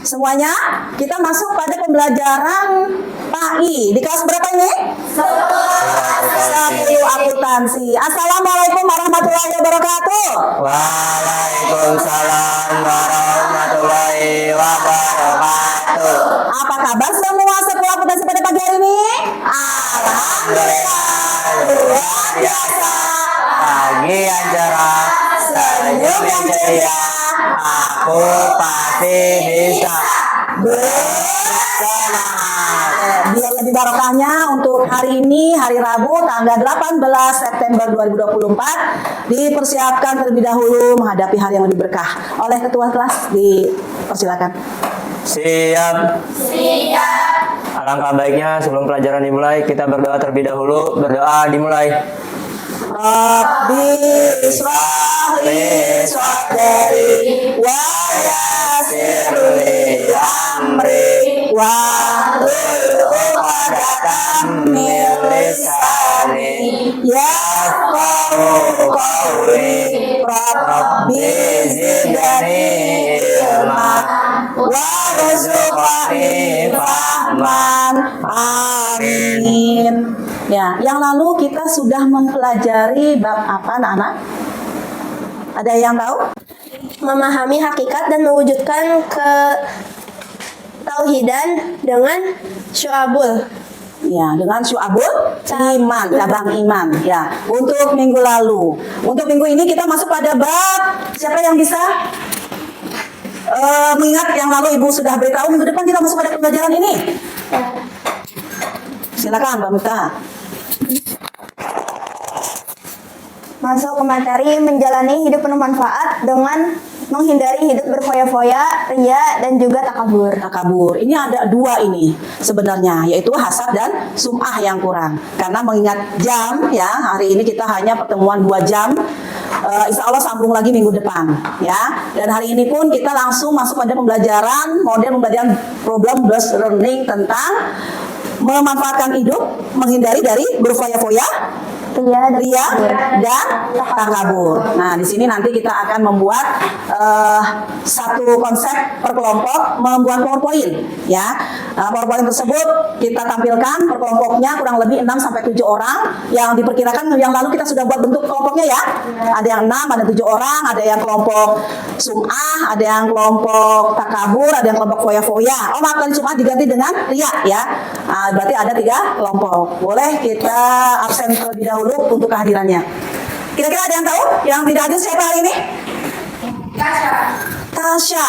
semuanya, kita masuk pada pembelajaran PAI. Di kelas berapa ini? 10 akuntansi. Assalamualaikum warahmatullahi wabarakatuh. Waalaikumsalam warahmatullahi wabarakatuh. Apa kabar semua sekolah akuntansi pada pagi hari ini? Alhamdulillah, luar biasa. Pagi yang cerah, senyum yang ceria, aku pasti bisa bersemangat. Biar lebih barokahnya untuk hari ini, hari Rabu, tanggal 18 September 2024, dipersiapkan terlebih dahulu menghadapi hari yang lebih berkah. Oleh ketua kelas, dipersilakan. Siap. Alangkah baiknya sebelum pelajaran dimulai, kita berdoa terlebih dahulu. Berdoa dimulai. Rabbi israh li sadri wa yassir li amri wahlul 'uqdatam min lisani yafqahu qawli. Rabbi zidni ilma warzuqni fahman. Amin. Ya, yang lalu kita sudah mempelajari bab apa, anak-anak? Ada yang tahu? Memahami hakikat dan mewujudkan ketauhidan dengan syu'abul. Ya, dengan syu'abul iman, cabang iman. Ya, untuk minggu lalu. Untuk minggu ini kita masuk pada bab. Siapa yang bisa mengingat yang lalu Ibu sudah beritahu, minggu depan kita masuk pada pembelajaran ini. Silakan, Mbak Mita. Masuk ke materi menjalani hidup penuh manfaat dengan menghindari hidup berfoya-foya, ria, dan juga takabur. Takabur. Ini ada dua ini sebenarnya, yaitu hasad dan sum'ah yang kurang. Karena mengingat jam, ya, hari ini kita hanya pertemuan 2 jam. Insya Allah sambung lagi minggu depan, ya. Dan hari ini pun kita langsung masuk pada pembelajaran model pembelajaran problem-based learning tentang memanfaatkan hidup, menghindari dari berfoya-foya, ria dan takabur. Nah, di sini nanti kita akan membuat satu konsep per kelompok, membuat PowerPoint, ya. PowerPoint tersebut kita tampilkan per kelompoknya kurang lebih 6 sampai 7 orang yang diperkirakan yang lalu kita sudah buat bentuk kelompoknya, ya. Ada yang 6, ada 7 orang, ada yang kelompok sum'ah, ada yang kelompok takabur, ada yang kelompok foya-foya. Oh, maaf, sum'ah diganti dengan ria, ya. Berarti ada 3 kelompok. Boleh kita absen terlebih dahulu untuk kehadirannya. Kira-kira ada yang tahu? Yang tidak hadir siapa hari ini? Tasya.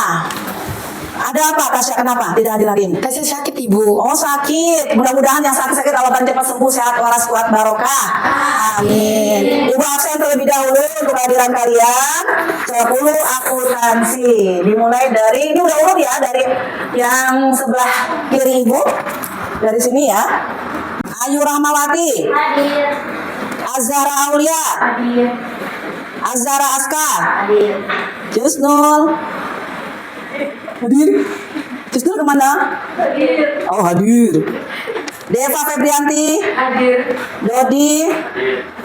Ada apa Tasya? Kenapa tidak hadir hari ini? Tasya sakit, Ibu. Oh, sakit. Mudah-mudahan yang sakit-sakit Allah bantu cepat sembuh, sehat waras kuat barokah. Amin. Ibu absen terlebih dahulu untuk kehadiran kalian. 10 akuntansi. Dimulai dari, ini udah urut ya, dari yang sebelah kiri Ibu. Dari sini ya. Ayu Rahmawati. Hadir. Azhara Aulia. Hadir. Azhara Askar. Hadir. Jusnul. Hadir. Jusnul kemana? Hadir. Oh, hadir. Deva Febrianti. Hadir. Dodi.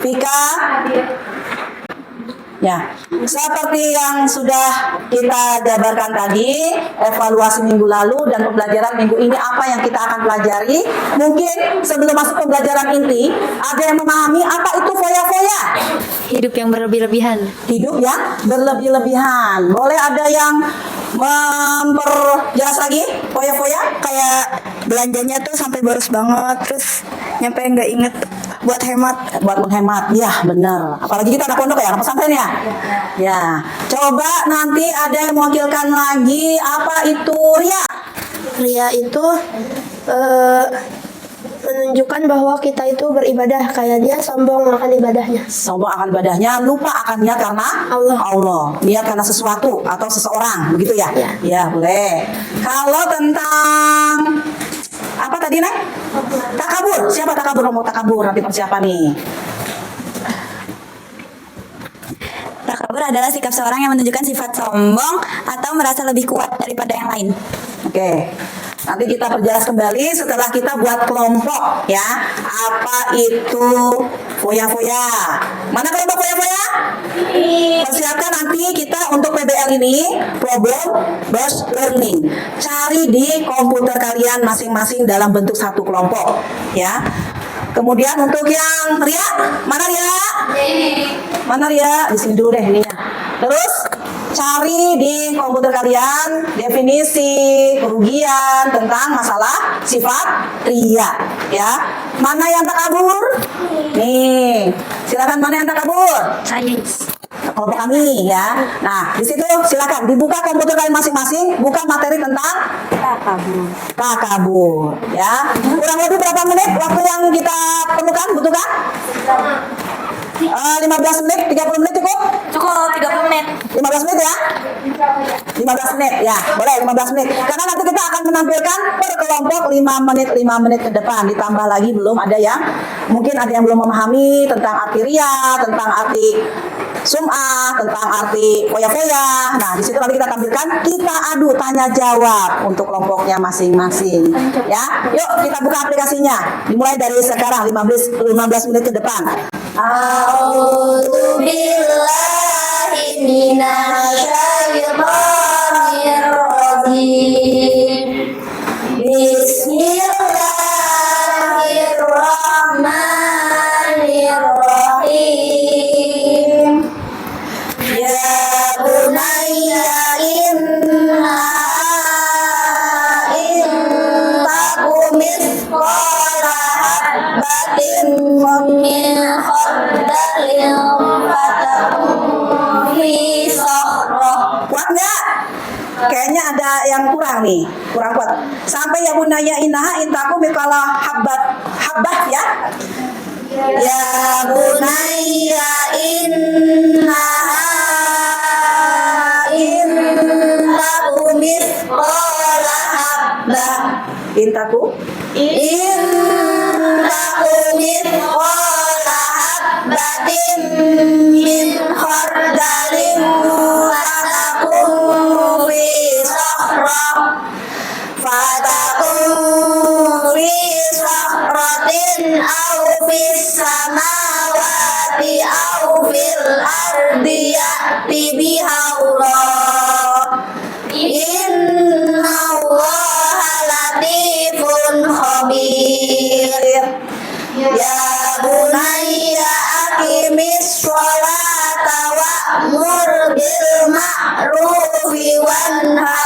Vika. Hadir. Ya, seperti yang sudah kita jabarkan tadi, evaluasi minggu lalu dan pembelajaran minggu ini apa yang kita akan pelajari. Mungkin sebelum masuk pembelajaran inti, ada yang memahami apa itu foya-foya? Hidup yang berlebih-lebihan. Hidup yang berlebih-lebihan. Boleh ada yang memperjelas lagi foya-foya? Kayak belanjanya tuh sampai boros banget, terus nyampe nggak inget buat hemat. Buat menghemat, ya benar. Apalagi kita anak pondok ya, anak pesantren ya. Ya, coba nanti ada yang mewakilkan lagi apa itu ria? Ria itu menunjukkan bahwa kita itu beribadah, kayak dia sombong akan ibadahnya. Sombong akan ibadahnya, lupa akan niat karena Allah. Niat karena sesuatu atau seseorang, begitu ya? Ya. Ya, boleh. Kalau tentang apa tadi, Nek? Takabur. Siapa takabur? Mau takabur nanti persiapan nih. Takabur adalah sikap seorang yang menunjukkan sifat sombong atau merasa lebih kuat daripada yang lain. Oke. Nanti kita perjelas kembali setelah kita buat kelompok ya. Apa itu foya-foya? Mana kelompok foya-foya? Persiapkan nanti kita untuk PBL ini problem based learning. Cari di komputer kalian masing-masing dalam bentuk satu kelompok ya. Kemudian untuk yang Ria, mana Ria? Mana Ria? Di sini dulu deh ininya. Terus cari di komputer kalian definisi kerugian tentang masalah sifat ria ya. Mana yang takabur? Nih, silakan mana yang takabur? Sains. Kelompok kami ya. Nah, di situ silakan dibuka komputer kalian masing-masing, buka materi tentang takabur ya. Kurang lebih berapa menit waktu yang kita perlukan, butuhkan? 15 menit, 30 menit cukup? Cukup 30 menit. 15 menit ya? 15 menit ya, boleh 15 menit. Karena nanti kita akan menampilkan per kelompok 5 menit ke depan. Ditambah lagi belum ada yang, mungkin ada yang belum memahami tentang arti ria, tentang arti sum'ah, tentang arti foya-foya. Nah, di situ nanti kita tampilkan, kita adu tanya jawab untuk kelompoknya masing-masing. Ya, yuk kita buka aplikasinya. Dimulai dari sekarang 15 menit ke depan. A'udzu billahi minasyaitonir rajim. Bismillahirrahmanirrahim. Ya bunayya inna taku misqala habbatin min khardalin fatakun fi sakhrah. Kuat nggak? Kayaknya ada yang kurang nih, kurang kuat. Sampai ya bunaya inaha intaku mikala habbah ya. Ya bunaya innaha intaku mikala habbah. Intaku mikala habbatin min khardalin fatakun fi sakhrah aw fis samawati aw fil ardi ya'ti biha Allah. Innallaha latifun khabir. Ya bunayya aqimis sholata wa'mur bil ma'rufi wanha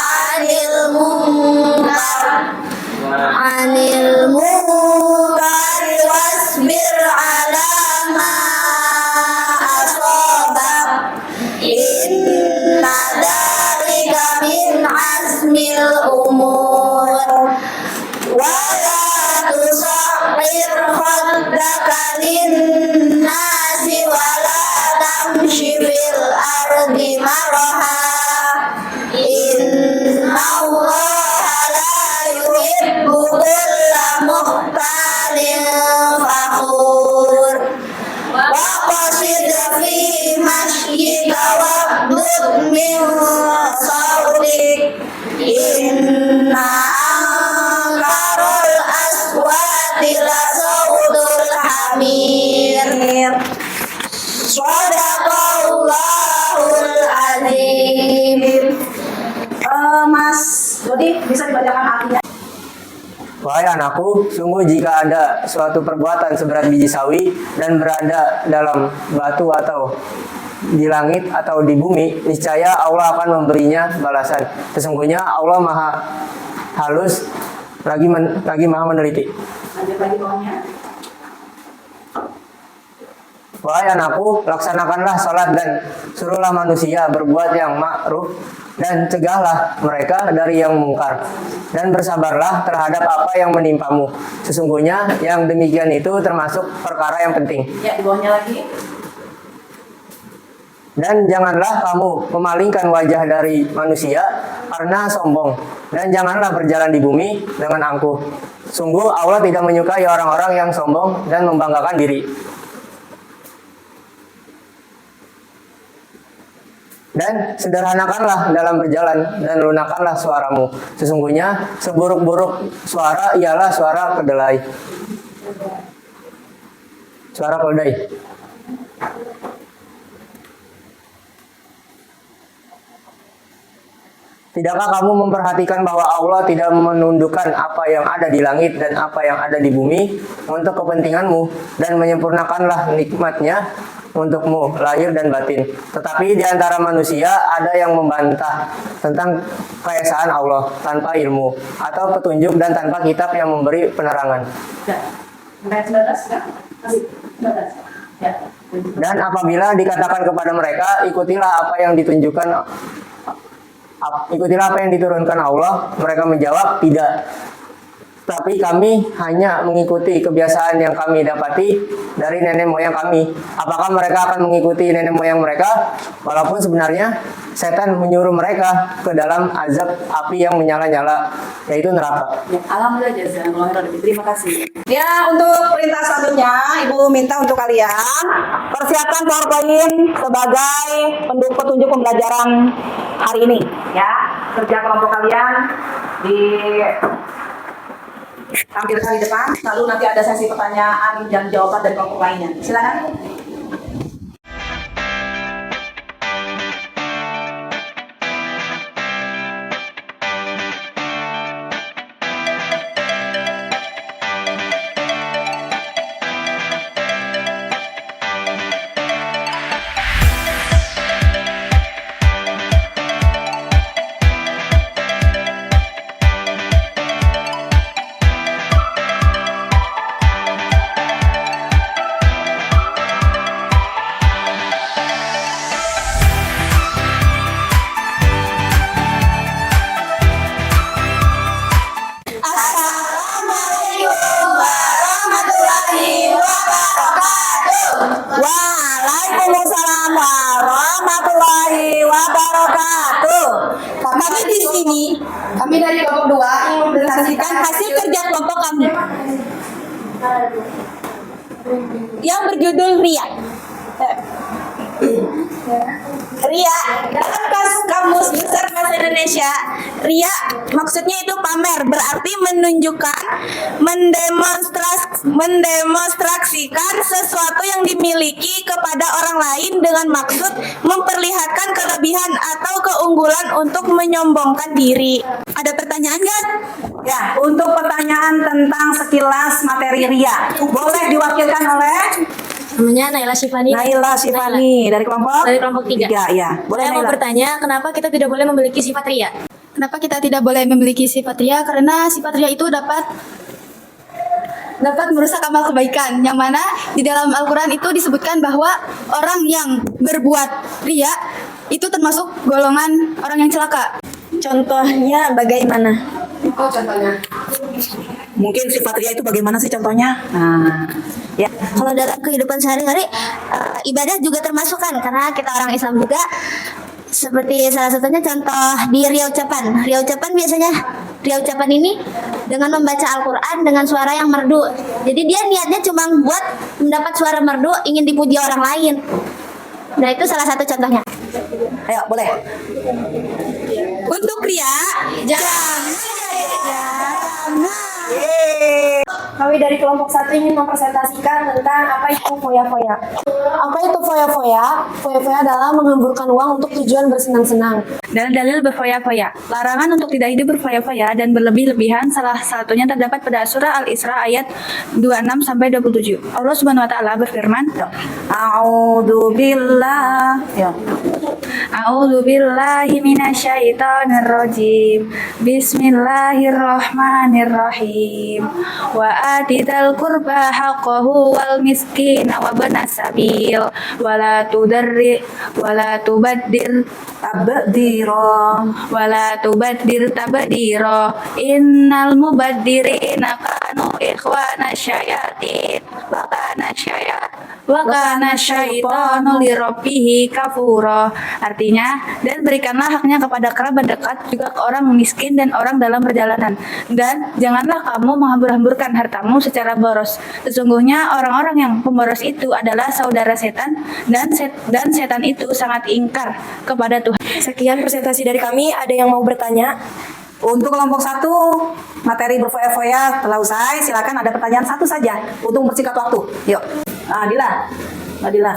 'anil munkari wasbir 'ala ma asabak. Inna dzalika min azmil umur. Wa la tusahhir khaddaka lin-nasi wa la tamshi fil ardi maraha. Innallaha la yuhibbu kulla mukhtalin fakhur. Wa qasid fi mashyika waghdud min sawtik. Inna ankarul aswati la sawtul hamir. Shadaqallahul azim. Mas Dodi bisa dibacakan artinya? Wahai anakku, sungguh jika ada suatu perbuatan seberat biji sawi dan berada dalam batu atau di langit atau di bumi, niscaya Allah akan memberinya balasan. Sesungguhnya Allah Maha halus lagi Maha meneliti. Lanjut lagi bawahnya. Wahai anakku, laksanakanlah salat dan suruhlah manusia berbuat yang ma'ruf dan cegahlah mereka dari yang mungkar. Dan bersabarlah terhadap apa yang menimpamu. Sesungguhnya yang demikian itu termasuk perkara yang penting. Ya, di bawahnya lagi. Dan janganlah kamu memalingkan wajah dari manusia karena sombong. Dan janganlah berjalan di bumi dengan angkuh. Sungguh Allah tidak menyukai orang-orang yang sombong dan membanggakan diri. Dan sederhanakanlah dalam berjalan dan lunakanlah suaramu. Sesungguhnya seburuk-buruk suara ialah suara kedelai. Suara keledai. Tidakkah kamu memperhatikan bahwa Allah tidak menundukkan apa yang ada di langit dan apa yang ada di bumi untuk kepentinganmu dan menyempurnakanlah nikmatnya untukmu lahir dan batin. Tetapi di antara manusia ada yang membantah tentang keesaan Allah tanpa ilmu atau petunjuk dan tanpa kitab yang memberi penerangan. Dan apabila dikatakan kepada mereka, ikutilah apa yang diturunkan Allah, mereka menjawab, tidak. Tapi kami hanya mengikuti kebiasaan yang kami dapati dari nenek moyang kami. Apakah mereka akan mengikuti nenek moyang mereka? Walaupun sebenarnya setan menyuruh mereka ke dalam azab api yang menyala-nyala, yaitu neraka. Ya, alhamdulillah jazakallahu khairan. Terima kasih. Ya, untuk perintah selanjutnya Ibu minta untuk kalian persiapkan PowerPoint sebagai petunjuk pembelajaran hari ini. Ya, kerja kelompok kalian tampilkan di depan, lalu nanti ada sesi pertanyaan dan jawaban dari kelompok lainnya. Silakan. Waalaikumsalam warahmatullahi wabarakatuh. Kami di sini, kami dari kelompok 2 ingin mempresentasikan hasil kerja kelompok kami yang berjudul RIA. RIA dalam Kamus Besar Bahasa Indonesia, RIA maksudnya itu pamer, berarti menunjukkan, mendemonstrasikan sesuatu yang dimiliki kepada orang lain dengan maksud memperlihatkan kelebihan atau keunggulan untuk menyombongkan diri. Ada pertanyaan nggak? Ya, untuk pertanyaan tentang sekilas materi RIA, boleh diwakilkan oleh Namanya Naila Syifani. Naila Syifani dari kelompok 3. Ya. Boleh Saya mau Naila. bertanya, kenapa kita tidak boleh memiliki sifat ria? Kenapa kita tidak boleh memiliki sifat ria? Karena sifat ria itu dapat merusak amal kebaikan, yang mana di dalam Al-Quran itu disebutkan bahwa orang yang berbuat ria itu termasuk golongan orang yang celaka. Contohnya bagaimana? Oh, contohnya. Mungkin sifat ria itu bagaimana sih contohnya? Nah, ya. Kalau dalam kehidupan sehari-hari ibadah juga termasuk kan, karena kita orang Islam juga. Seperti salah satunya contoh di ria ucapan. Ria ucapan biasanya, ria ucapan ini dengan membaca Al-Quran dengan suara yang merdu. Jadi dia niatnya cuma buat mendapat suara merdu, ingin dipuji orang lain. Nah, itu salah satu contohnya. Ayo, boleh. Untuk ria, jangan. Kami dari kelompok 1 ingin mempresentasikan tentang apa itu foya-foya. Apa itu foya-foya? Foya-foya adalah menghamburkan uang untuk tujuan bersenang-senang. Dalil-dalil berfoya-foya. Larangan untuk tidak hidup berfoya-foya dan berlebih-lebihan salah satunya terdapat pada surah Al-Isra ayat 26 sampai 27. Allah Subhanahu wa taala berfirman, A'udzubillah. Ya. A'udzu billahi minasyaitonir rajim. Bismillahirrahmanirrahim. Wa atidal qurba haqqahu wal miskin wa banas sabil wa la tubaddir tabdira innal mubaddirina kanu ikhwana syayatin wa kana syaitanu lirabbihi kafura. Artinya, dan berikanlah haknya kepada kerabat dekat, juga ke orang miskin dan orang dalam perjalanan. Dan janganlah kamu menghambur-hamburkan hartamu secara boros. Sesungguhnya orang-orang yang pemboros itu adalah saudara setan, dan setan itu sangat ingkar kepada Tuhan. Sekian presentasi dari kami. Ada yang mau bertanya? Untuk kelompok 1, materi berfoya-foya telah usai. Silakan ada pertanyaan satu saja untuk mempersingkat waktu. Yuk. Dila. Mbak Dila.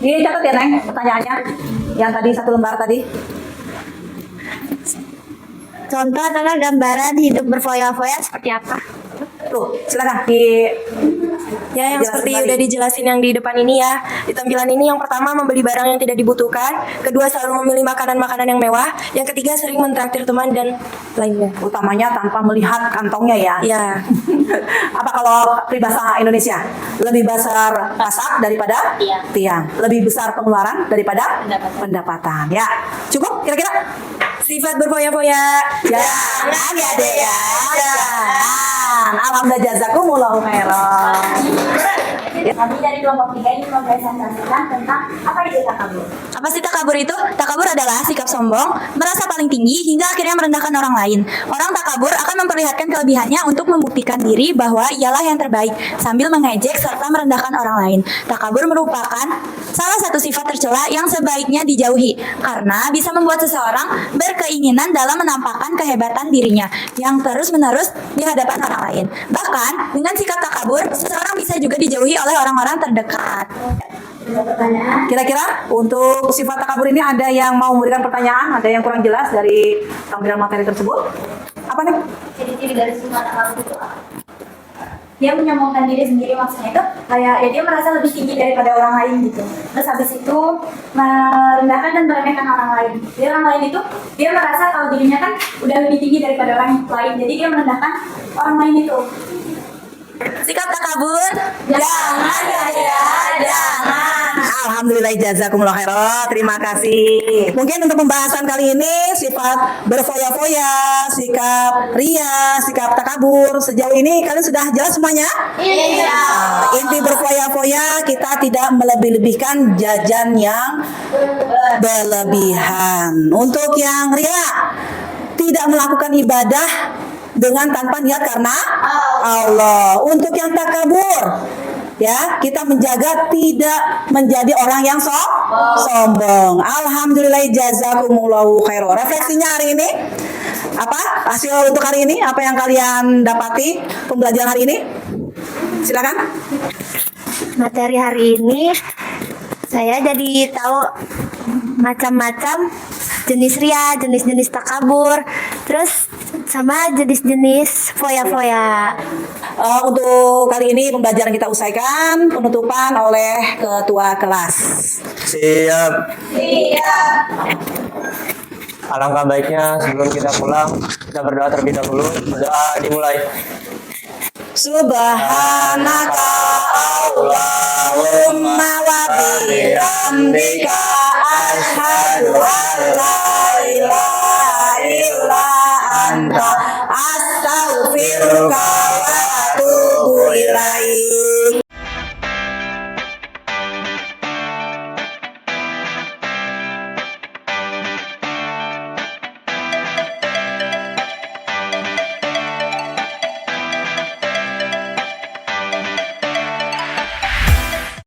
Dicatat ya, Neng, pertanyaannya. Yang tadi 1 lembar tadi. Contoh adalah gambaran hidup berfoya-foya seperti apa? Tuh, silakan di Ya, yang Jelasin seperti lagi. udah dijelasin yang di depan ini ya. Di tampilan ini yang pertama membeli barang yang tidak dibutuhkan, kedua selalu memilih makanan-makanan yang mewah, yang ketiga sering mentraktir teman dan lainnya. utamanya tanpa melihat kantongnya ya. Ya, Apa kalau peribahasa Indonesia? Lebih besar pasak daripada tiang. Lebih besar pengeluaran daripada pendapatan. Ya, cukup kira-kira? sifat berfoya-foya. Jangan ya deh ya. Jangan. Alhamdulillah jazakumullahu khairan. Kami dari kelompok 3 ini mempresentasikan tentang apa itu takabur. Apa sih takabur itu? Takabur adalah sikap sombong, merasa paling tinggi hingga akhirnya merendahkan orang lain. Orang takabur akan memperlihatkan kelebihannya untuk membuktikan diri bahwa ialah yang terbaik sambil mengejek serta merendahkan orang lain. Takabur merupakan salah satu sifat tercela yang sebaiknya dijauhi karena bisa membuat seseorang berkeinginan dalam menampakkan kehebatan dirinya yang terus-menerus di hadapan orang lain. Bahkan dengan sikap takabur, seseorang bisa juga dijauhi oleh orang-orang terdekat. Kira-kira untuk sifat takabur ini ada yang mau memberikan pertanyaan? Ada yang kurang jelas dari tampilan materi tersebut? Apa nih? Ciri-ciri dari sifat takabur itu apa? Dia menyombongkan diri sendiri, maksudnya itu kayak ya dia merasa lebih tinggi daripada orang lain gitu. Terus habis itu merendahkan dan meremehkan orang lain. Jadi orang lain itu dia merasa kalau dirinya kan udah lebih tinggi daripada orang lain. Jadi dia merendahkan orang lain itu. Sikap takabur, Jangan ya, jangan. Alhamdulillah jazakumullah khairan. Terima kasih. Mungkin untuk pembahasan kali ini sifat berfoya-foya, sikap ria, sikap takabur. Sejauh ini kalian sudah jelas semuanya? Iya. Inti berfoya-foya kita tidak melebih-lebihkan jajan yang berlebihan. Untuk yang ria, tidak melakukan ibadah dengan tanpa niat karena Allah. Untuk yang takabur, ya, kita menjaga tidak menjadi orang yang sombong. Alhamdulillah jazakumullahu khairan. Refleksinya hari ini apa? Hasil untuk hari ini apa yang kalian dapati pembelajaran hari ini? Silakan. Materi hari ini saya jadi tahu macam-macam jenis ria, jenis-jenis takabur, terus sama jenis-jenis foya-foya. Untuk kali ini pembelajaran kita usaikan, penutupan oleh ketua kelas. Siap. Alangkah baiknya sebelum kita pulang, kita berdoa terlebih dahulu. Berdoa dimulai. Subhanaka Allahumma wa bihamdika asyhadu an la ilaha illa anta astaghfiruka